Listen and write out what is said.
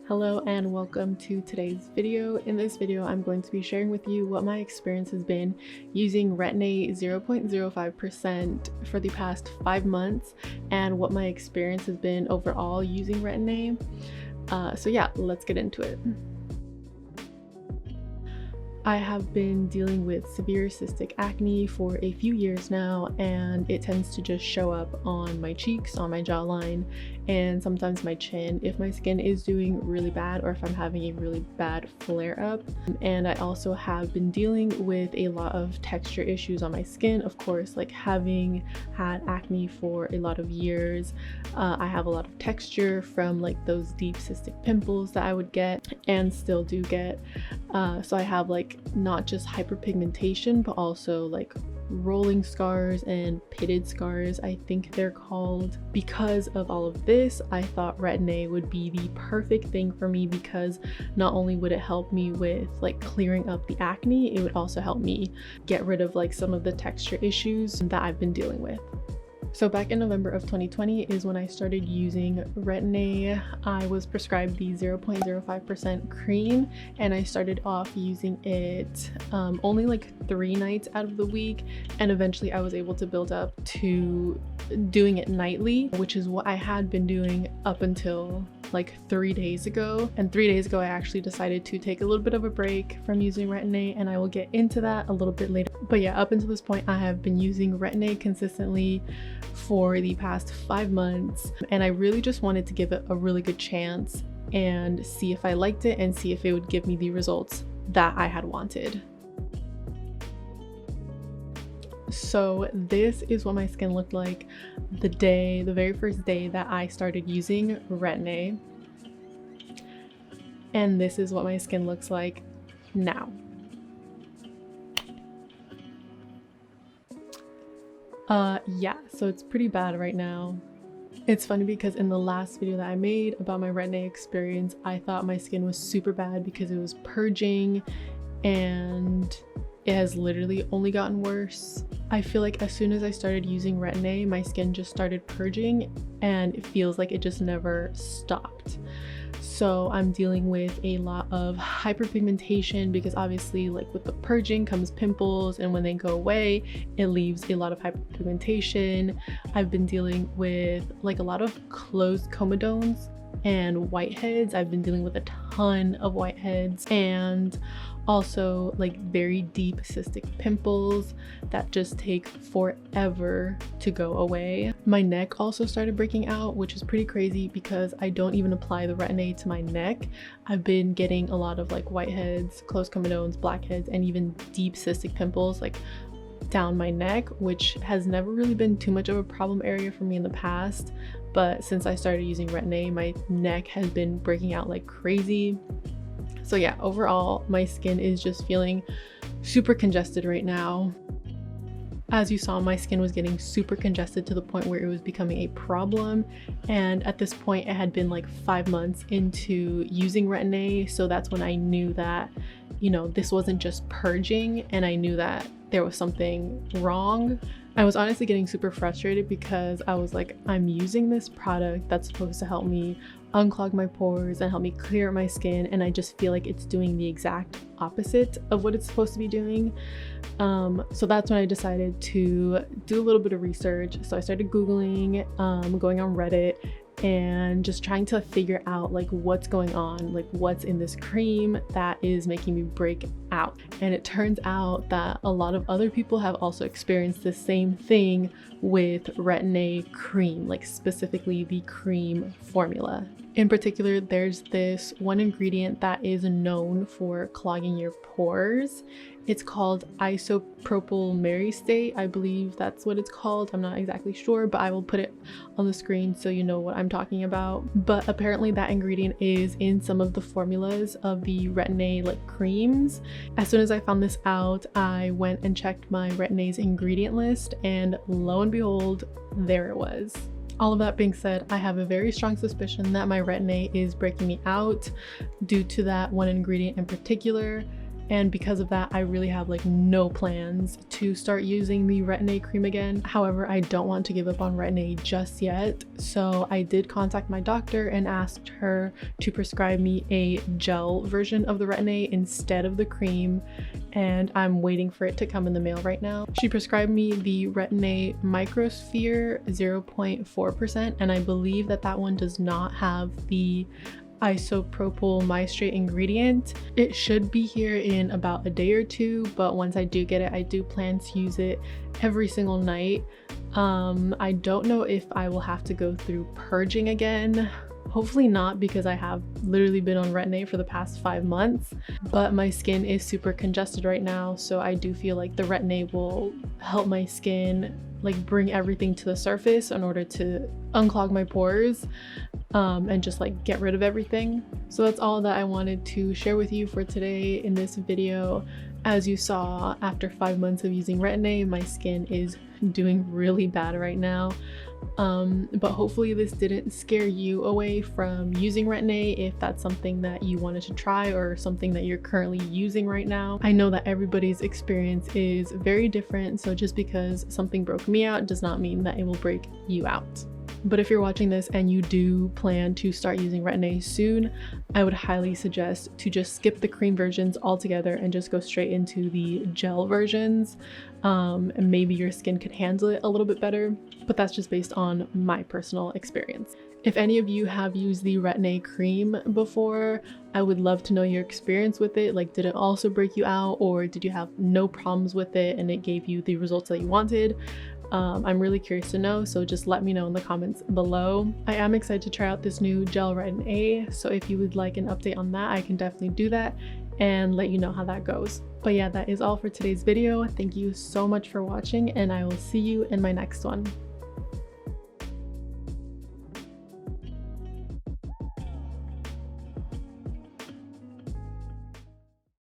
Hello and welcome to today's video. In this video, I'm going to be sharing with you what my experience has been using Retin-A 0.05% for the past 5 months and what my experience has been overall using Retin-A. So yeah, let's get into it. I have been dealing with severe cystic acne for a few years now, and it tends to just show up on my cheeks, on my jawline, and sometimes my chin if my skin is doing really bad or if I'm having a really bad flare up. And I also have been dealing with a lot of texture issues on my skin, of course, like having had acne for a lot of years. I have a lot of texture from like those deep cystic pimples that I would get and still do get. So I have like not just hyperpigmentation, but also like rolling scars and pitted scars, I think they're called. Because of all of this, I thought Retin-A would be the perfect thing for me, because not only would it help me with like clearing up the acne, it would also help me get rid of like some of the texture issues that I've been dealing with. So back in November of 2020 is when I started using Retin-A. I was prescribed the 0.05% cream, and I started off using it only like 3 nights out of the week, and eventually I was able to build up to doing it nightly, which is what I had been doing up until like 3 days ago. And 3 days ago I actually decided to take a little bit of a break from using Retin-A, and I will get into that a little bit later. But yeah, up until this point I have been using Retin-A consistently for the past 5 months, and I really just wanted to give it a really good chance and see if I liked it and see if it would give me the results that I had wanted. So this is what my skin looked like the very first day that I started using Retin-A, and this is what my skin looks like now. Yeah, so it's pretty bad right now. It's funny because in the last video that I made about my Retin-A experience, I thought my skin was super bad because it was purging, and it has literally only gotten worse. I feel like as soon as I started using Retin-A, my skin just started purging, and it feels like it just never stopped. So I'm dealing with a lot of hyperpigmentation because obviously like with the purging comes pimples, and when they go away it leaves a lot of hyperpigmentation. I've been dealing with like a lot of closed comedones and whiteheads. I've been dealing with a ton of whiteheads, and also like very deep cystic pimples that just take forever to go away. My neck also started breaking out, which is pretty crazy because I don't even apply the Retin-A to my neck. I've been getting a lot of like whiteheads, closed comedones, blackheads, and even deep cystic pimples like down my neck, which has never really been too much of a problem area for me in the past, but since I started using Retin-A, my neck has been breaking out like crazy. So yeah, overall my skin is just feeling super congested right now. As you saw, my skin was getting super congested to the point where it was becoming a problem, and at this point it had been like 5 months into using Retin-A, so that's when I knew that, you know, this wasn't just purging, and I knew that there was something wrong. I was honestly getting super frustrated because I was like, I'm using this product that's supposed to help me unclog my pores and help me clear my skin, and I just feel like it's doing the exact opposite of what it's supposed to be doing. So that's when I decided to do a little bit of research. So I started Googling, going on Reddit, and just trying to figure out like what's going on, like what's in this cream that is making me break out. And it turns out that a lot of other people have also experienced the same thing with Retin-A cream, like specifically the cream formula. In particular, there's this one ingredient that is known for clogging your pores. It's called isopropyl myristate. I believe that's what it's called. I'm not exactly sure, but I will put it on the screen so you know what I'm talking about. But apparently that ingredient is in some of the formulas of the Retin-A like creams. As soon as I found this out, I went and checked my Retin-A's ingredient list, and lo and behold, there it was. All of that being said, I have a very strong suspicion that my Retin-A is breaking me out due to that one ingredient in particular. and because of that I really have like no plans to start using the Retin-A cream again. However, I don't want to give up on Retin-A just yet, so I did contact my doctor and asked her to prescribe me a gel version of the Retin-A instead of the cream, and I'm waiting for it to come in the mail right now. She prescribed me the Retin-A Microsphere 0.4%, and I believe that that one does not have the isopropyl mystrate ingredient. It should be here in about a day or two, but once I do get it, I do plan to use it every single night. I don't know if I will have to go through purging again. Hopefully not, because I have literally been on Retin-A for the past 5 months, but my skin is super congested right now, so I do feel like the Retin-A will help my skin like bring everything to the surface in order to unclog my pores and just like get rid of everything. So that's all that I wanted to share with you for today in this video. As you saw, after 5 months of using Retin-A, my skin is doing really bad right now. But hopefully this didn't scare you away from using Retin-A if that's something that you wanted to try or something that you're currently using right now. I know that everybody's experience is very different, so just because something broke me out does not mean that it will break you out. But if you're watching this and you do plan to start using Retin-A soon, I would highly suggest to just skip the cream versions altogether and just go straight into the gel versions. And maybe your skin could handle it a little bit better, but that's just based on my personal experience. If any of you have used the Retin-A cream before, I would love to know your experience with it. Like, did it also break you out, or did you have no problems with it and it gave you the results that you wanted? I'm really curious to know, so just let me know in the comments below. I am excited to try out this new gel Retin-A, so if you would like an update on that, I can definitely do that and let you know how that goes. But yeah, that is all for today's video. Thank you so much for watching, and I will see you in my next one.